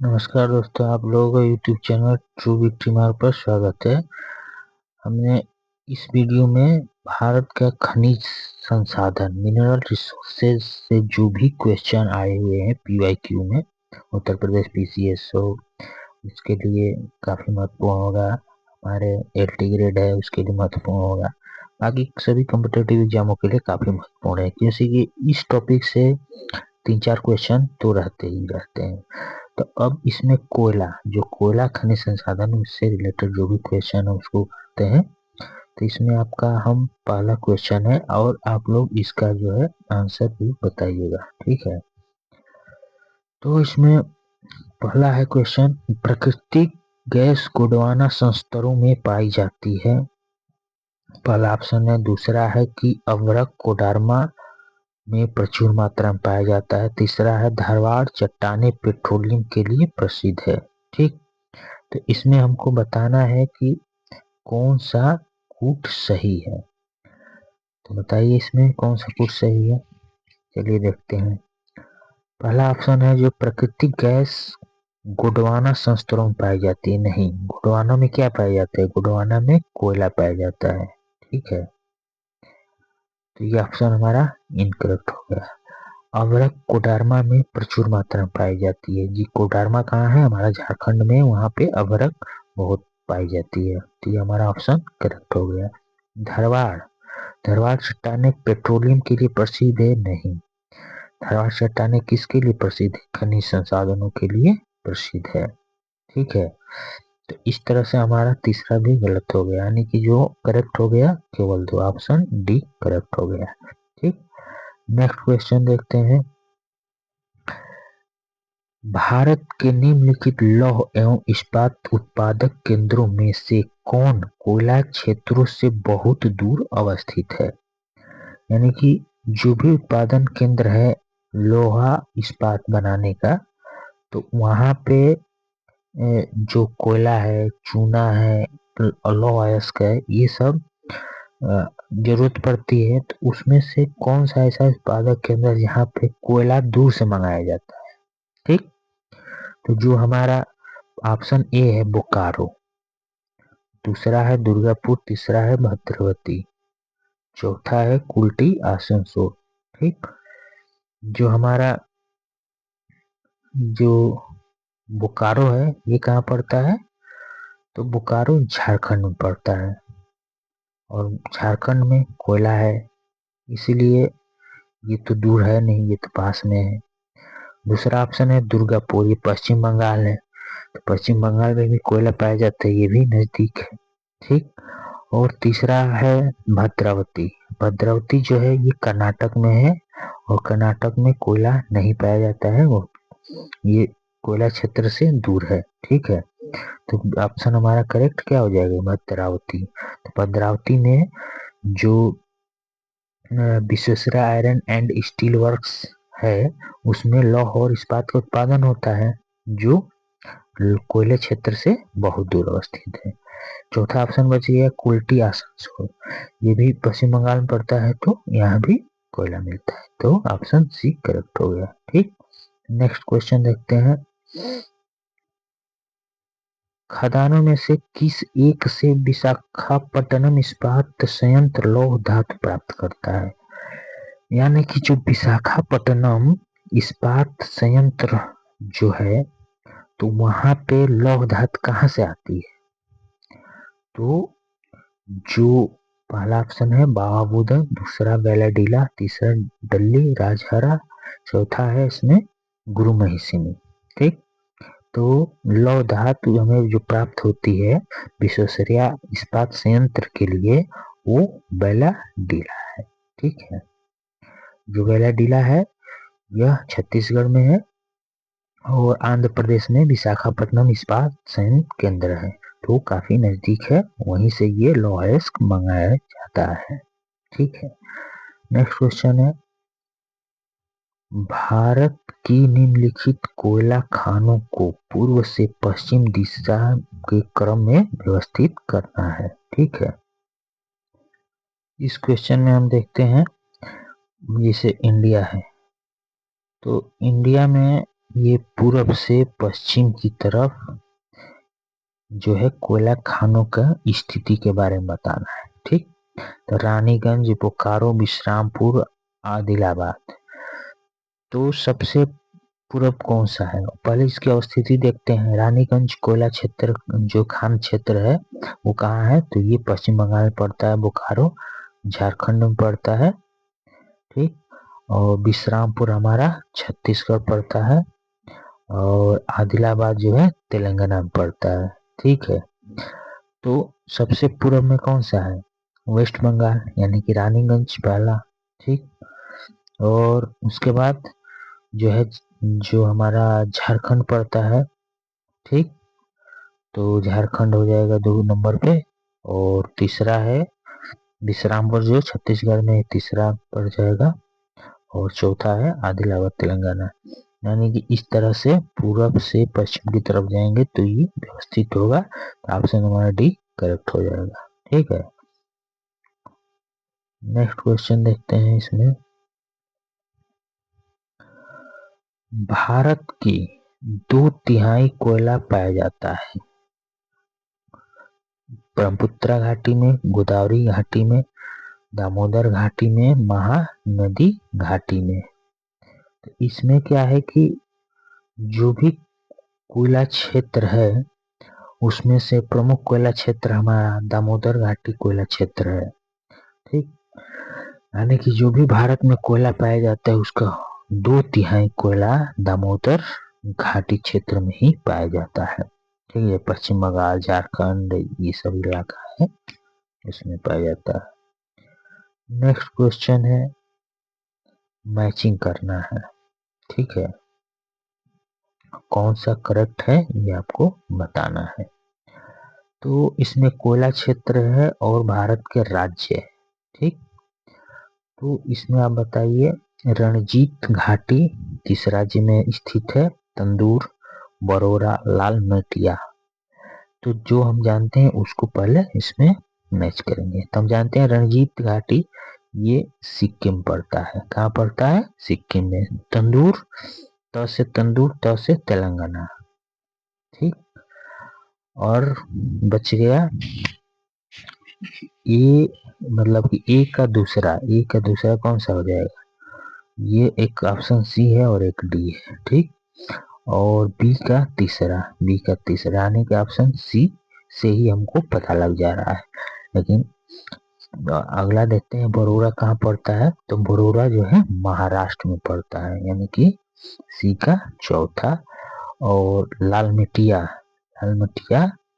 नमस्कार दोस्तों, आप लोगों का यूट्यूब चैनल ट्रू विक्ट्री मार्ग पर स्वागत है। हमने इस वीडियो में भारत का खनिज संसाधन मिनरल रिसोर्सेज से जो भी क्वेश्चन आए हुए हैं पीवाईक्यू में, उत्तर प्रदेश पीसीएस हो उसके लिए काफ़ी महत्वपूर्ण होगा, हमारे एलटी ग्रेड है उसके लिए महत्वपूर्ण होगा, बाकी सभी कॉम्पिटेटिव एग्जामों के लिए काफ़ी महत्वपूर्ण है। जैसे कि इस टॉपिक से 3-4 क्वेश्चन तो रहते ही रहते हैं। तो अब इसमें कोयला, जो कोयला खनिज संसाधन उससे रिलेटेड जो भी क्वेश्चन है उसको करते हैं। तो इसमें आपका हम पहला क्वेश्चन है और आप लोग इसका जो है आंसर भी बताइएगा, ठीक है। तो इसमें पहला है क्वेश्चन, प्राकृतिक गैस गोंडवाना संस्तरों में पाई जाती है। पहला ऑप्शन है। दूसरा है कि अभ्रक कोडरमा में प्रचुर मात्रा में पाया जाता है। तीसरा है धारवाड़ चट्टानें पेट्रोलियम के लिए प्रसिद्ध है, ठीक। तो इसमें हमको बताना है कि कौन सा कूट सही है। तो बताइए इसमें कौन सा कूट सही है। चलिए देखते हैं। पहला ऑप्शन है जो प्राकृतिक गैस गोंडवाना संस्तरों में पाई जाती है। नहीं, गोंडवाना में क्या पाया जाता है? गोंडवाना में कोयला पाया जाता है, ठीक है। तो ये ऑप्शन हमारा इनकरेक्ट हो गया। अभ्रक कोडरमा में प्रचुर मात्रा में पाई जाती है। जी, कोडरमा कहाँ है? हमारा झारखंड में, वहाँ पे अभ्रक बहुत पाई जाती है। तो ये हमारा ऑप्शन करेक्ट हो गया। धारवाड़, धारवाड़ चट्टानें पेट्रोलियम के लिए प्रसिद्ध है। नहीं, धारवाड़ चट्टानें किसके लिए प्रसिद्ध है? खनिज संसाधनों के लिए प्रसिद्ध है, ठीक है। तो इस तरह से हमारा तीसरा भी गलत हो गया, यानी कि जो करेक्ट हो गया केवल दो, ऑप्शन डी करेक्ट हो गया, ठीक। नेक्स्ट क्वेश्चन देखते हैं। भारत के निम्नलिखित लौह एवं इस्पात उत्पादक केंद्रों में से कौन कोयला क्षेत्रों से बहुत दूर अवस्थित है? यानी कि जो भी उत्पादन केंद्र है लोहा इस्पात बनाने का, तो वहां पे जो कोयला है, चूना है, लौह अयस्क है, ये सब जरूरत पड़ती है। तो उसमें से कौन सा ऐसा उत्पादक केंद्र है जहाँ पे कोयला दूर से मंगाया जाता है, ठीक। तो जो हमारा ऑप्शन ए है बोकारो, दूसरा है दुर्गापुर, तीसरा है भद्रवती, चौथा है कुल्टी आसनसोल, ठीक। जो हमारा जो बोकारो है ये कहाँ पड़ता है? तो बोकारो झारखंड में पड़ता है और झारखंड में कोयला है, इसीलिए ये तो दूर है नहीं, ये तो पास में है। दूसरा ऑप्शन है दुर्गापुर, ये पश्चिम बंगाल है, तो पश्चिम बंगाल में भी कोयला पाया जाता है, ये भी नजदीक है, ठीक। और तीसरा है भद्रावती, भद्रावती जो है ये कर्नाटक में है और कर्नाटक में कोयला नहीं पाया जाता है, वो ये कोयला क्षेत्र से दूर है, ठीक है। तो ऑप्शन हमारा करेक्ट क्या हो जाएगा? भद्रावती। तो भद्रावती में जो Visvesvaraya iron and steel works है उसमें लौह और इस्पात का उत्पादन होता है, जो कोयले क्षेत्र से बहुत दूर अवस्थित है। चौथा ऑप्शन बच गया कुल्टी आसनसोल, ये भी पश्चिम बंगाल में पड़ता है, तो यहाँ भी कोयला मिलता है, तो ऑप्शन सी करेक्ट हो गया, ठीक। नेक्स्ट क्वेश्चन देखते हैं। खदानों में से किस एक से विशाखापट्टनम इस्पात संयंत्र लौह धातु प्राप्त करता है? यानी कि जो विशाखापट्टनम इस्पात संयंत्र जो है, तो वहां पे लौह धातु कहाँ से आती है? तो जो पहला ऑप्शन है बाबाबुदन, दूसरा बेलाडीला, तीसरा दल्ली राजहरा, चौथा है इसमें गुरु महिषिनी, ठीक। तो लौह धातु हमें जो प्राप्त होती है विश्वेश्वरैया इस्पात संयंत्र के लिए, वो बेलाडीला है, ठीक है। जो बेलाडीला है यह छत्तीसगढ़ में है और आंध्र प्रदेश में विशाखापट्टनम इस्पात संयंत्र केंद्र है, तो काफी नजदीक है, वहीं से ये लौह अयस्क मंगाया जाता है, ठीक है। नेक्स्ट क्वेश्चन है, भारत की निम्नलिखित कोयला खानों को पूर्व से पश्चिम दिशा के क्रम में व्यवस्थित करना है, ठीक है। इस क्वेश्चन में हम देखते हैं, जैसे इंडिया है, तो इंडिया में ये पूरब से पश्चिम की तरफ जो है कोयला खानों का स्थिति के बारे में बताना है। ठीक, तो रानीगंज, बोकारो, विश्रामपुर, आदिलाबाद। तो सबसे पूरब कौन सा है? पहले इसकी अवस्थिति देखते हैं। रानीगंज कोयला क्षेत्र जो खान क्षेत्र है वो कहाँ है? तो ये पश्चिम बंगाल में पड़ता है। बोकारो झारखंड में पड़ता है। ठीक, और विश्रामपुर हमारा छत्तीसगढ़ पड़ता है, और आदिलाबाद जो है तेलंगाना में पड़ता है। ठीक है, तो सबसे पूर्व में कौन सा है? वेस्ट बंगाल, यानी कि रानीगंज पहला। ठीक, और उसके बाद जो है जो हमारा झारखंड पड़ता है। ठीक, तो झारखंड हो जाएगा 2 नंबर पे, और तीसरा है विश्रामपुर जो छत्तीसगढ़ में तीसरा पड़ जाएगा, और चौथा है आदिलाबाद तेलंगाना। यानी कि इस तरह से पूरब से पश्चिम की तरफ जाएंगे तो ये व्यवस्थित होगा। तो ऑप्शन हमारा डी करेक्ट हो जाएगा। ठीक है, नेक्स्ट क्वेश्चन देखते हैं। इसमें भारत की 2/3 कोयला पाया जाता है ब्रह्मपुत्र घाटी में, गोदावरी घाटी में, दामोदर घाटी में, महानदी घाटी में। तो इसमें क्या है कि जो भी कोयला क्षेत्र है उसमें से प्रमुख कोयला क्षेत्र हमारा दामोदर घाटी कोयला क्षेत्र है। ठीक, यानी कि जो भी भारत में कोयला पाया जाता है उसका 2/3 कोयला दामोदर घाटी क्षेत्र में ही पाया जाता है। ठीक है, पश्चिम बंगाल, झारखंड, ये सब इलाका है इसमें पाया जाता है। नेक्स्ट क्वेश्चन है, मैचिंग करना है। ठीक है, कौन सा करेक्ट है ये आपको बताना है। तो इसमें कोयला क्षेत्र है और भारत के राज्य है। ठीक, तो इसमें आप बताइए, रणजीत घाटी किस राज्य में स्थित है? तंदूर, बरोरा, लाल मेटिया। तो जो हम जानते हैं उसको पहले इसमें मैच करेंगे। तो हम जानते हैं रणजीत घाटी ये सिक्किम पड़ता है। कहाँ पड़ता है? सिक्किम में। तंदूर, त से तंदूर, त से तेलंगाना। ठीक, और बच गया ए, मतलब कि ए का दूसरा कौन सा हो जाएगा? ये एक ऑप्शन सी है और एक डी है। ठीक, और बी का तीसरा यानी कि ऑप्शन सी से ही हमको पता लग जा रहा है। लेकिन अगला देखते हैं, बरोरा कहाँ पड़ता है? तो बरोरा जो है महाराष्ट्र में पड़ता है, यानी कि सी का चौथा। और लाल मिट्टिया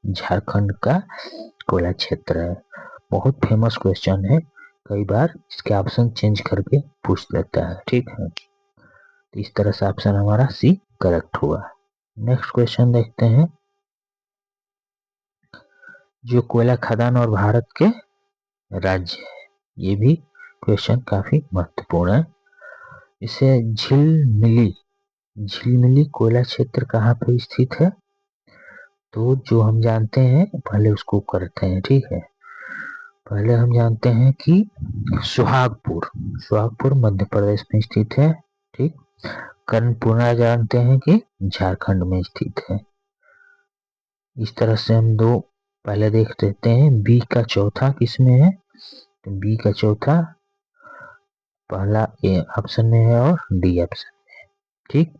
झारखंड का कोयला क्षेत्र है। बहुत फेमस क्वेश्चन है, कई बार इसके ऑप्शन चेंज करके पूछ लेता है। ठीक है, तो इस तरह से ऑप्शन हमारा सी करेक्ट हुआ। नेक्स्ट क्वेश्चन देखते हैं, जो कोयला खदान और भारत के राज्य है, ये भी क्वेश्चन काफी महत्वपूर्ण है। इसे झिलमिली कोयला क्षेत्र कहाँ पे स्थित है? तो जो हम जानते हैं पहले उसको करते हैं। ठीक है, पहले हम जानते हैं कि सुहागपुर मध्य प्रदेश में स्थित है। ठीक, कर्णपुरा जानते हैं कि झारखंड में स्थित है। इस तरह से हम दो पहले देख लेते हैं। बी का चौथा किसमें है? तो बी का चौथा पहला ए ऑप्शन में है और डी ऑप्शन में है। ठीक,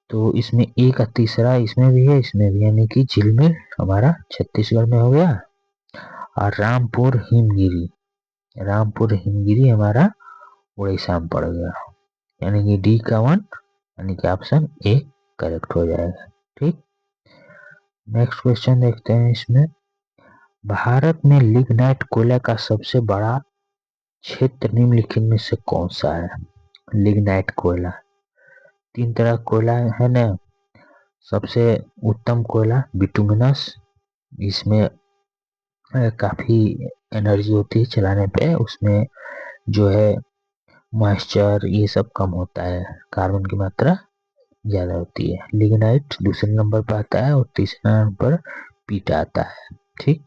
तो इसमें ए का तीसरा इसमें भी है, इसमें भी, यानी कि झिलमिल हमारा छत्तीसगढ़ में हो गया। और रामपुर हिमगिरी हमारा उड़ीसा में पड़ गया, यानी कि डी का 1 यानी कि ऑप्शन ए करेक्ट हो जाएगा। ठीक, नेक्स्ट क्वेश्चन देखते हैं। इसमें भारत में लिग्नाइट कोयला का सबसे बड़ा क्षेत्र निम्नलिखित में से कौन सा है? लिग्नाइट कोयला 3 तरह कोयला है ना। सबसे उत्तम कोयला बिटुमिनस, इसमें काफी एनर्जी होती है चलाने पे, उसमें जो है मॉइस्चर ये सब कम होता है, कार्बन की मात्रा ज्यादा होती है। लिग्नाइट दूसरे नंबर पर आता है और तीसरे नंबर पर पीट आता है। ठीक,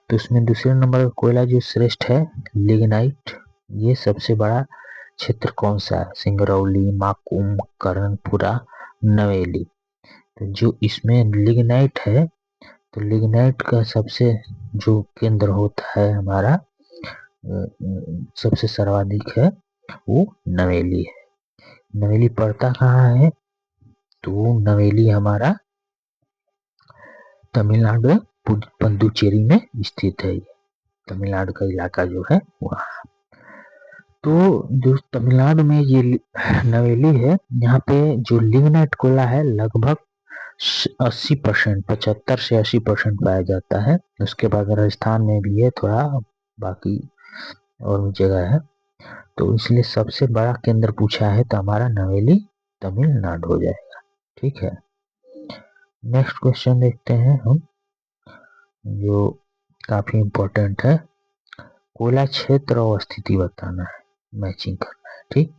तो उसमें दूसरे नंबर का कोयला जो श्रेष्ठ है लिग्नाइट, ये सबसे बड़ा क्षेत्र कौन सा है? सिंगरौली, माकुम, कर्णपुरा, नवेली। तो जो इसमें लिग्नाइट है, तो लिग्नाइट का सबसे जो केंद्र होता है हमारा सबसे सर्वाधिक है वो नवेली है। नवेली पड़ता कहाँ है? तो नवेली हमारा तमिलनाडु में पुदुचेरी में स्थित है। तमिलनाडु का इलाका जो है वहाँ। तो जो तमिलनाडु में ये नवेली है, यहाँ पे जो लिग्नाइट कोयला है लगभग 80%, 75 से 80% पाया जाता है। उसके बाद राजस्थान में भी है थोड़ा, बाकी और भी जगह है। तो इसलिए सबसे बड़ा केंद्र पूछा है तो हमारा नवेली तमिलनाडु हो जाएगा। ठीक है, नेक्स्ट क्वेश्चन देखते हैं हम, जो काफी इंपॉर्टेंट है। कोयला क्षेत्र और स्थिति बताना है, मैचिंग करना है। ठीक,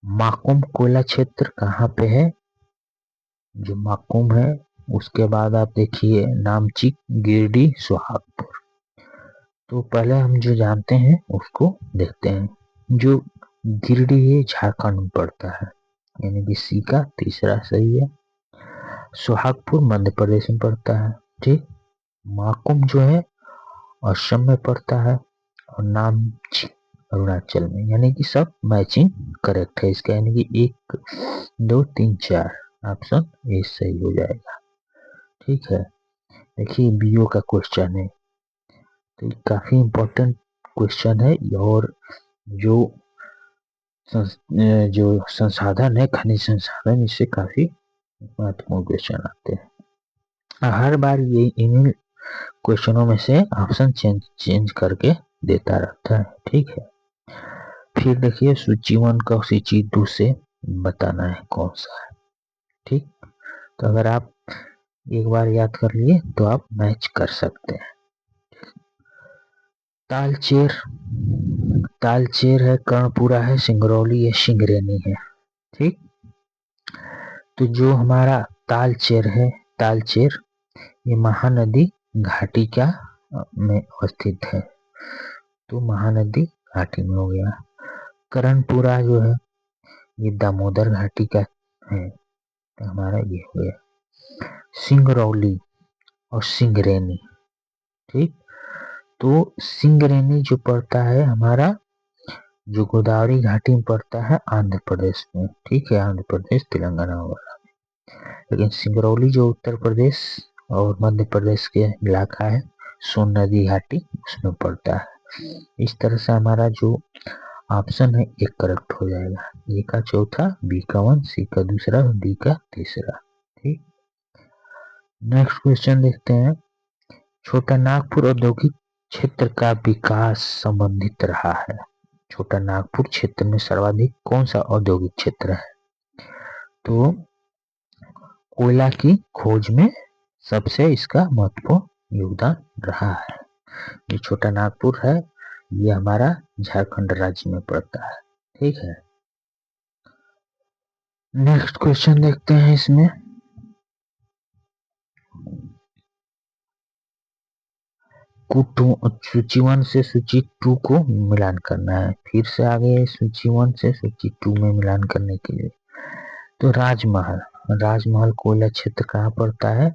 माकुम कोयला क्षेत्र कहाँ पे है? जो माकुम है, उसके बाद आप देखिए नामचिक, गिरिडीह, सोहागपुर। तो पहले हम जो जानते हैं उसको देखते हैं। जो गिरिडीह है झारखंड में पड़ता है, यानी कि सी का तीसरा सही है। सोहागपुर मध्य प्रदेश में पड़ता है। ठीक, माकुम जो है असम में पड़ता है, और नामचिक अरुणाचल में, यानी कि सब मैचिंग करेक्ट है इसका, यानी कि 1 2 3 4 ऑप्शन ए सही हो जाएगा। ठीक है, देखिए बीओ का क्वेश्चन है, तो काफी इंपॉर्टेंट क्वेश्चन है। और जो संसाधन है, खनिज संसाधन, इससे काफी महत्वपूर्ण क्वेश्चन आते हैं। हर बार ये इन क्वेश्चनों में से ऑप्शन चेंज करके देता रहता है। ठीक है, फिर देखिए सूची 1 का सूची 2 से बताना है कौन सा है। ठीक, तो अगर आप एक बार याद कर लिए तो आप मैच कर सकते हैं। तालचेर, तालचेर है, कर्णपुरा है, सिंगरौली है, सिंगरेनी है। ठीक, तो जो हमारा तालचेर है, तालचेर ये महानदी घाटी का में अवस्थित है। तो महानदी घाटी में हो गया। कर्णपुरा जो है ये दामोदर घाटी का है, तो हमारा ये हो गया। सिंगरौली और सिंगरेनी। ठीक, तो सिंगरेनी जो पड़ता है हमारा, जो गोदावरी घाटी में पड़ता है आंध्र प्रदेश में। ठीक है, आंध्र प्रदेश तेलंगाना वगैरह। लेकिन सिंगरौली जो उत्तर प्रदेश और मध्य प्रदेश के इलाका है, सोन नदी घाटी, उसमें पड़ता है। इस तरह से हमारा जो ऑप्शन है एक करेक्ट हो जाएगा। ए का चौथा, बी का 1, सी का दूसरा, डी का तीसरा। ठीक, नेक्स्ट क्वेश्चन देखते हैं। छोटा नागपुर औद्योगिक क्षेत्र का विकास संबंधित रहा है। छोटा नागपुर क्षेत्र में सर्वाधिक कौन सा औद्योगिक क्षेत्र है? तो कोयला की खोज में सबसे इसका महत्वपूर्ण योगदान रहा है। ये छोटा नागपुर है, ये हमारा झारखंड राज्य में पड़ता है। ठीक है, नेक्स्ट क्वेश्चन देखते हैं। इसमें सूची 1 से सूची 2 को मिलान करना है। फिर से आगे सूची 1 से सूची 2 में मिलान करने के लिए। तो राजमहल, राजमहल कोयला क्षेत्र कहाँ पड़ता है?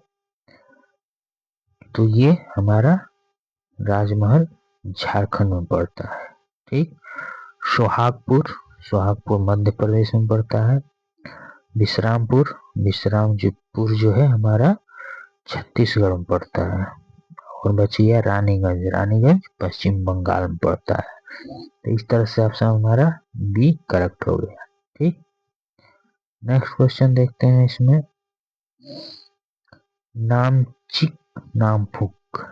तो ये हमारा राजमहल झारखंड में पड़ता है। ठीक, सोहागपुर, सोहागपुर मध्य प्रदेश में पड़ता है। विश्रामपुर, विश्रामपुर जो है हमारा छत्तीसगढ़ में पड़ता है। और बचिया रानीगंज, रानीगंज पश्चिम बंगाल में पड़ता है। तो इस तरह से ऑप्शन हमारा बी करेक्ट हो गया। ठीक, नेक्स्ट क्वेश्चन देखते हैं। इसमें नामचिक नामपुक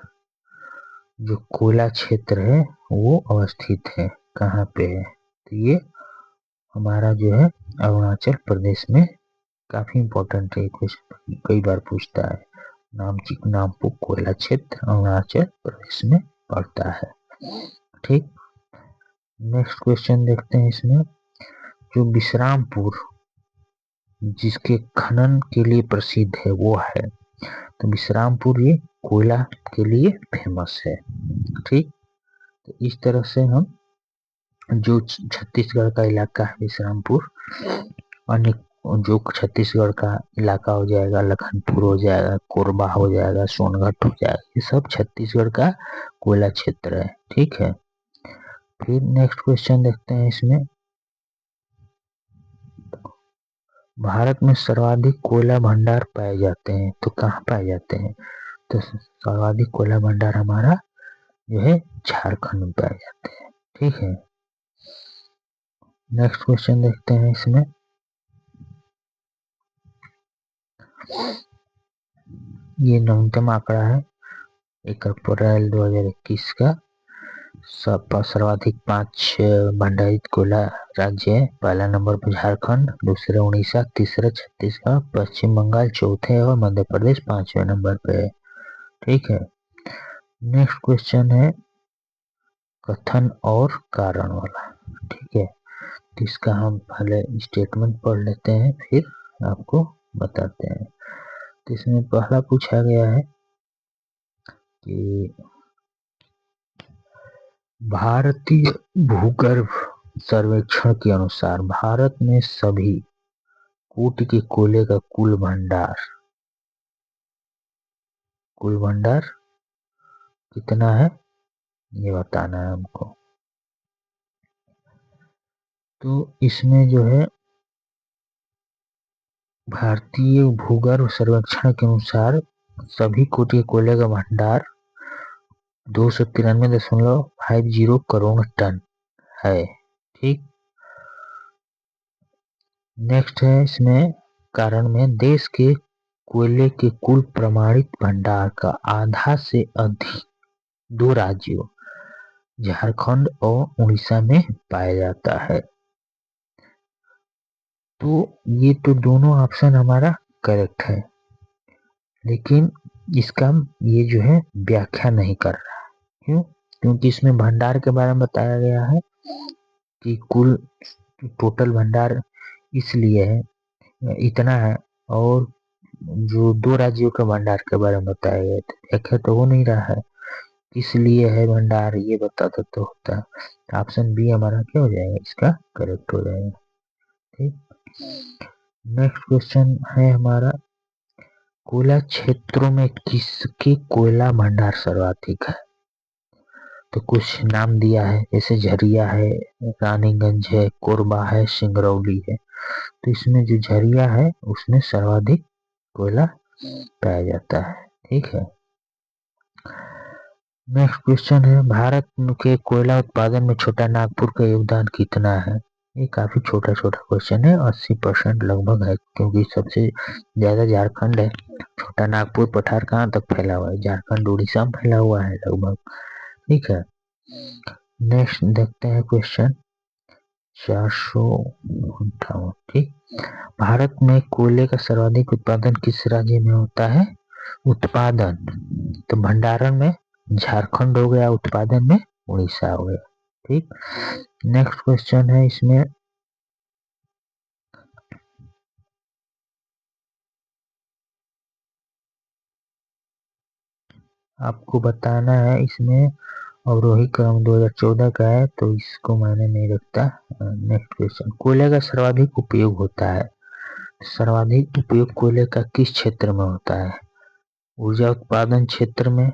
जो कोयला क्षेत्र है वो अवस्थित है, कहाँ पे है? तो ये हमारा जो है अरुणाचल प्रदेश में। काफी इंपॉर्टेंट है, क्वेश्चन कई बार पूछता है। नामचिक नामपुक कोयला क्षेत्र अरुणाचल प्रदेश में पड़ता है। ठीक, नेक्स्ट क्वेश्चन देखते हैं। इसमें जो विश्रामपुर जिसके खनन के लिए प्रसिद्ध है वो है, तो विश्रामपुर ये कोयला के लिए फेमस है। ठीक, तो इस तरह से हम जो छत्तीसगढ़ का इलाका है विश्रामपुर, अन्य जो छत्तीसगढ़ का इलाका हो जाएगा, लखनपुर हो जाएगा, कोरबा हो जाएगा, सोनभद्र हो जाएगा, ये सब छत्तीसगढ़ का कोयला क्षेत्र है। ठीक है, फिर नेक्स्ट क्वेश्चन देखते हैं इसमें, भारत में सर्वाधिक कोयला भंडार पाए जाते हैं, तो कहाँ पाए जाते हैं? तो सर्वाधिक कोयला भंडार हमारा जो है झारखंड में पाए जाते हैं। ठीक है, नेक्स्ट क्वेश्चन देखते हैं इसमें, ये नवीनतम आंकड़ा है 1 अप्रैल 2021 का। सर्वाधिक 5 भंडारित कोयला राज्य है। पहला नंबर पर झारखंड, दूसरा उड़ीसा, तीसरा छत्तीसगढ़, पश्चिम बंगाल चौथे और मध्य प्रदेश 5वें नंबर पे है। ठीक है, नेक्स्ट क्वेश्चन है कथन और कारण वाला। ठीक है, तो इसका हम पहले स्टेटमेंट पढ़ लेते हैं, फिर आपको बताते हैं। तो इसमें पहला पूछा गया है कि भारतीय भूगर्भ सर्वेक्षण के अनुसार भारत में सभी कूट के कोयले का कुल भंडार कितना है, ये बताना है हमको। तो इसमें जो है भारतीय भूगर्भ सर्वेक्षण के अनुसार सभी कूट के कोयले का भंडार 293.50 करोड़ टन है। ठीक, नेक्स्ट है इसमें कारण में, देश के कोयले के कुल प्रमाणित भंडार का आधा से अधिक 2 राज्यों झारखंड और उड़ीसा में पाया जाता है। तो ये तो दोनों ऑप्शन हमारा करेक्ट है, लेकिन इसका ये जो है व्याख्या नहीं कर रहा है। क्यों? क्योंकि इसमें भंडार के बारे में बताया गया है कि कुल टोटल भंडार इसलिए है इतना है, और जो 2 राज्यों के भंडार के बारे में बताया गया था, व्याख्या तो हो नहीं रहा है, इसलिए है भंडार, ये बताता तो होता। ऑप्शन बी हमारा क्या हो जाएगा, इसका करेक्ट हो जाएगा। ठीक, नेक्स्ट क्वेश्चन है हमारा, कोयला क्षेत्रों में किसके कोयला भंडार सर्वाधिक है? तो कुछ नाम दिया है, जैसे झरिया है, रानीगंज है, कोरबा है, सिंगरौली है। तो इसमें जो झरिया है उसमें सर्वाधिक कोयला पाया जाता है। ठीक है, नेक्स्ट क्वेश्चन है, भारत के कोयला उत्पादन में छोटा नागपुर का योगदान कितना है? ये काफी छोटा क्वेश्चन है, 80% लगभग है, क्योंकि सबसे ज्यादा झारखंड है। छोटा नागपुर पठार कहाँ तक फैला हुआ है? झारखंड उड़ीसा में फैला हुआ है लगभग। ठीक है, नेक्स्ट देखते हैं क्वेश्चन 458। ठीक, भारत में कोयले का सर्वाधिक उत्पादन किस राज्य में होता है? उत्पादन, तो भंडारण में झारखंड हो गया, उत्पादन में उड़ीसा हो गया। ठीक, नेक्स्ट क्वेश्चन है इसमें, आपको बताना है इसमें अवरोही क्रम 2014 का है, तो इसको मैंने नहीं रखता। नेक्स्ट क्वेश्चन, कोयले का सर्वाधिक उपयोग होता है, सर्वाधिक उपयोग कोयले का किस क्षेत्र में होता है? ऊर्जा उत्पादन क्षेत्र में,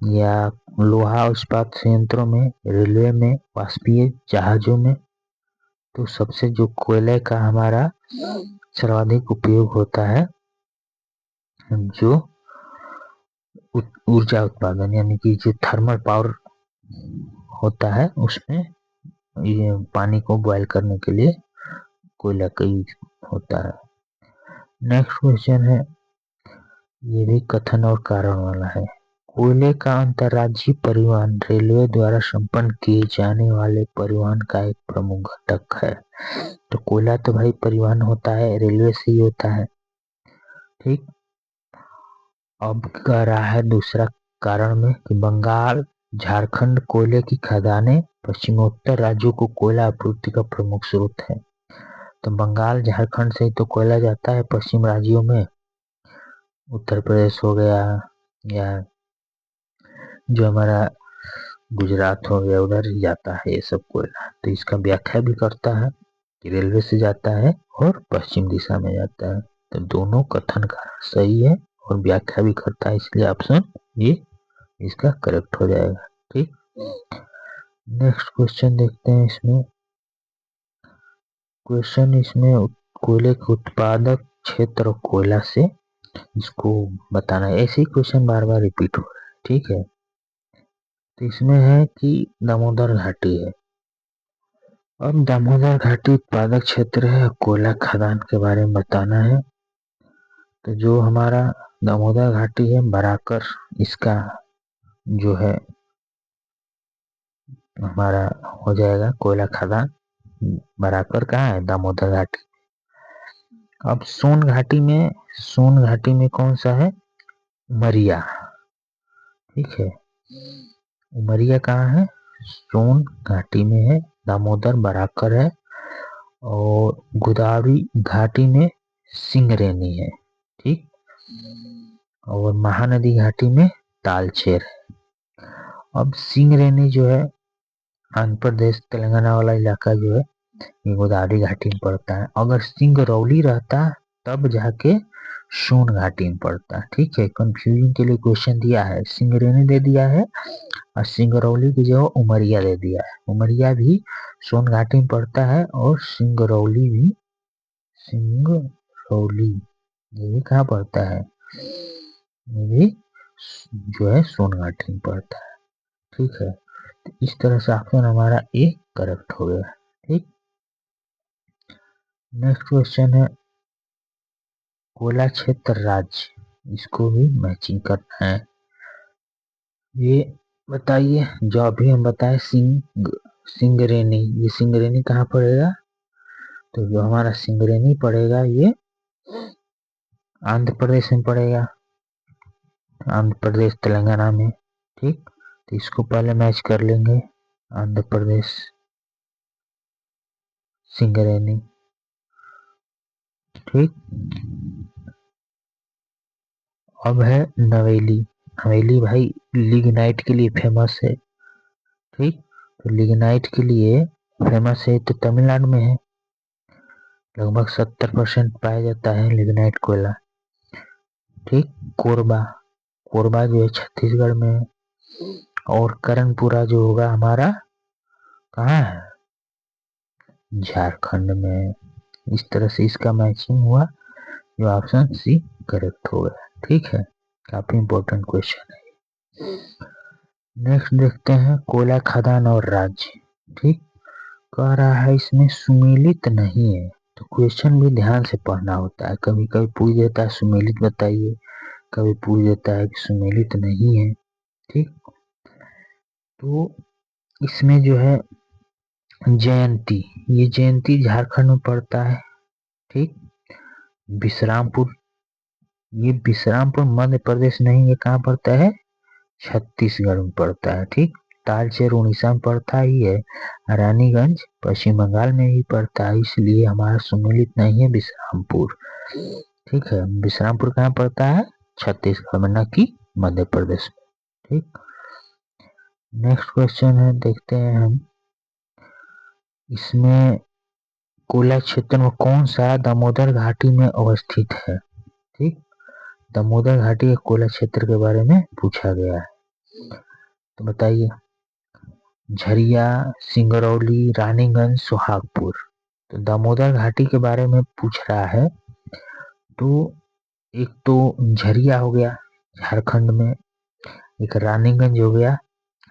या लोहा इस्पात संयंत्रों में, रेलवे में, वाष्पीय जहाजों में? तो सबसे जो कोयले का हमारा सर्वाधिक उपयोग होता है, जो ऊर्जा उत्पादन यानी कि जो थर्मल पावर होता है, उसमें ये पानी को बॉयल करने के लिए कोयला का यूज होता है। नेक्स्ट क्वेश्चन है, ये भी कथन और कारण वाला है, कोयले का अंतर्राज्यीय परिवहन रेलवे द्वारा संपन्न किए जाने वाले परिवहन का एक प्रमुख घटक है। तो कोयला तो भाई परिवहन होता है रेलवे से ही होता है। ठीक, अब कह रहा है दूसरा कारण में कि बंगाल झारखंड कोयले की खदानें पश्चिमोत्तर राज्यों को कोयला आपूर्ति का प्रमुख स्रोत है। तो बंगाल झारखंड से ही तो कोयला जाता है पश्चिम राज्यों में, उत्तर प्रदेश हो गया, या जो हमारा गुजरात हो गया, उधर ही जाता है ये सब कोयला, तो इसका व्याख्या भी करता है। कि रेलवे से जाता है और पश्चिम दिशा में जाता है। तो दोनों कथन का सही है और व्याख्या भी करता है, इसलिए ऑप्शन ये इसका करेक्ट हो जाएगा। ठीक, नेक्स्ट क्वेश्चन देखते हैं। इसमें कोयले के उत्पादक क्षेत्र और कोयला से इसको बताना है। ऐसे ही क्वेश्चन बार बार रिपीट हो रहा है। ठीक है, तो इसमें है कि दामोदर घाटी है। अब दामोदर घाटी उत्पादक क्षेत्र है, कोयला खदान के बारे में बताना है। तो जो हमारा दामोदर घाटी है, बराकर इसका जो है हमारा हो जाएगा कोयला खदान। बराकर कहाँ है? दामोदर घाटी। अब सोन घाटी में कौन सा है? उमरिया। ठीक है, उमरिया कहाँ है? सोन घाटी में है। दामोदर बराकर है और गोदावरी घाटी में सिंगरेनी है। ठीक, और महानदी घाटी में तालचेर है। अब सिंगरेनी जो है आंध्र प्रदेश तेलंगाना वाला इलाका जो है ये गोदावरी घाटी में पड़ता है। अगर सिंगरौली रहता तब जाके सोन घाटी में पड़ता। ठीक है, कंफ्यूजन के लिए क्वेश्चन दिया है, सिंगरेनी दे दिया है और सिंगरौली की जगह उमरिया दे दिया है। उमरिया भी सोन घाटी में पड़ता है और सिंगरौली ये भी कहाँ पड़ता है? ये भी जो है सोन घाटी में पड़ता है। ठीक है, तो इस तरह से ऑप्शन हमारा ए करेक्ट हो गया। ठीक, नेक्स्ट क्वेश्चन है कोयला क्षेत्र राज्य, इसको भी मैचिंग करना है। ये बताइए, जो अभी हम बताए सिंगरेनी, ये सिंगरेनी कहाँ पड़ेगा? तो जो हमारा सिंगरेनी पड़ेगा ये आंध्र प्रदेश में पड़ेगा, आंध्र प्रदेश तेलंगाना में। ठीक, तो इसको पहले मैच कर लेंगे, आंध्र प्रदेश सिंगरेनी। ठीक, अब है नवेली। नवेली भाई लिग्नाइट के लिए फेमस है। ठीक, तो लिग्नाइट के लिए फेमस है तो तमिलनाडु में है, लगभग 70% पाया जाता है लिग्नाइट कोयला। ठीक, कोरबा जो है छत्तीसगढ़ में है और करणपुरा जो होगा हमारा कहाँ है? झारखंड में। इस तरह से इसका मैचिंग हुआ, जो ऑप्शन सी करेक्ट हो गया। ठीक है, काफी इंपॉर्टेंट क्वेश्चन है। नेक्स्ट देखते हैं कोयला खदान और राज्य। ठीक, कह रहा है इसमें सुमेलित नहीं है, तो क्वेश्चन भी ध्यान से पढ़ना होता है। कभी कभी पूछ देता है सुमेलित बताइए, कभी पूछ देता है कि सुमेलित नहीं है। ठीक, तो इसमें जो है जयंती, ये जयंती झारखंड में पड़ता है। ठीक, विश्रामपुर, ये विश्रामपुर मध्य प्रदेश नहीं, ये कहाँ पड़ता है? छत्तीसगढ़ में पड़ता है। ठीक, तालचेर उड़ीसा में पड़ता ही है, रानीगंज पश्चिम बंगाल में ही पड़ता है, इसलिए हमारा सुमेलित नहीं है विश्रामपुर। ठीक है, विश्रामपुर कहाँ पड़ता है? छत्तीसगढ़ में, न कि मध्य प्रदेश में। ठीक, नेक्स्ट क्वेश्चन है, देखते हैं हम। इसमें कोयला क्षेत्र में कौन सा दामोदर घाटी में अवस्थित है? ठीक, दामोदर घाटी के कोयला क्षेत्र के बारे में पूछा गया है, तो बताइए। झरिया, सिंगरौली, रानीगंज, सुहागपुर। तो दामोदर घाटी के बारे में पूछ रहा है, तो एक तो झरिया हो गया झारखंड में, एक रानीगंज हो गया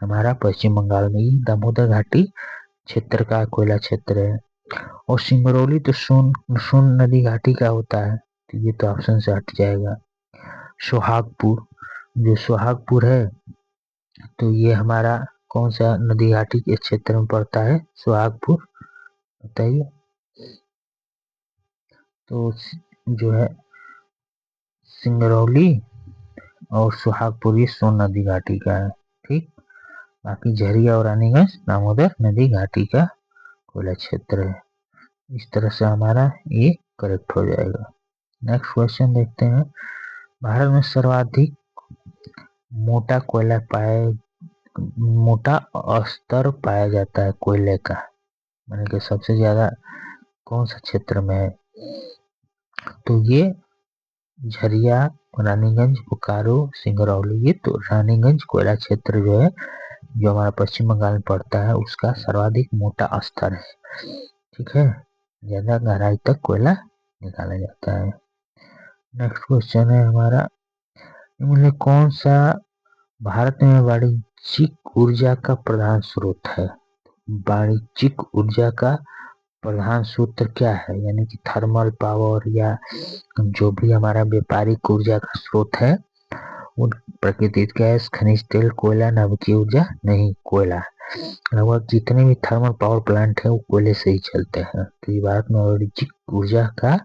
हमारा पश्चिम बंगाल में। ही दामोदर घाटी क्षेत्र का कोयला क्षेत्र है। और सिंगरौली तो सोन नदी घाटी का होता है, तो ये तो ऑप्शन से हट जाएगा। सुहागपुर, जो सुहागपुर है तो ये हमारा कौन सा नदी घाटी के क्षेत्र में पड़ता है? सुहागपुर, बताइए। तो जो है सिंगरौली और सुहागपुर ये सोन नदी घाटी का है। ठीक, बाकी झरिया और रानीगंज दामोदर नदी घाटी का कोयला क्षेत्र है। इस तरह से हमारा ये करेक्ट हो जाएगा। नेक्स्ट क्वेश्चन देखते हैं। भारत में सर्वाधिक मोटा स्तर पाया जाता है कोयले का, माने कि सबसे ज्यादा कौन सा क्षेत्र में है? तो ये झरिया, रानीगंज, बोकारो, सिंगरौली। ये तो रानीगंज कोयला क्षेत्र जो है, जो हमारा पश्चिम बंगाल में पड़ता है, उसका सर्वाधिक मोटा स्तर है। ठीक है, ज्यादा गहराई तक कोयला निकाला जाता है। नेक्स्ट क्वेश्चन है हमारा, इनमें कौन सा भारत में वाणिज्यिक ऊर्जा का प्रधान स्रोत है? वाणिज्यिक ऊर्जा का प्रधान सूत्र क्या है? यानी कि थर्मल पावर या जो भी हमारा व्यापारिक ऊर्जा का स्रोत है, वो प्राकृतिक गैस, खनिज तेल, कोयला, नवीकरणीय ऊर्जा नहीं, कोयला। लगभग जितने भी थर्मल पावर प्लांट है वो कोयले से ही चलते हैं। तो ये भारत में वाणिज्यिक ऊर्जा का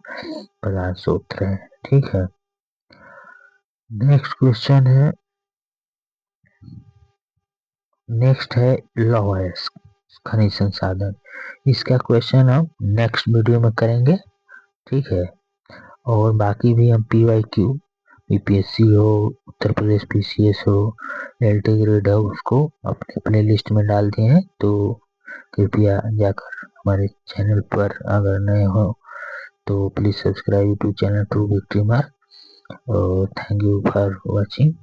प्रधान स्रोत है। ठीक है, नेक्स्ट क्वेश्चन है, नेक्स्ट है लौह अयस्क खनिज संसाधन। इसका क्वेश्चन हम नेक्स्ट वीडियो में करेंगे। ठीक है, और बाकी भी हम PYQ, यूपीएससी हो, उत्तर प्रदेश PCS हो, एलटी ग्रेड हो, उसको अपने प्ले लिस्ट में डाल दिए हैं। तो कृपया जाकर हमारे चैनल पर अगर नए हो तो please subscribe to channel true victory mark. और थैंक यू फॉर वॉचिंग।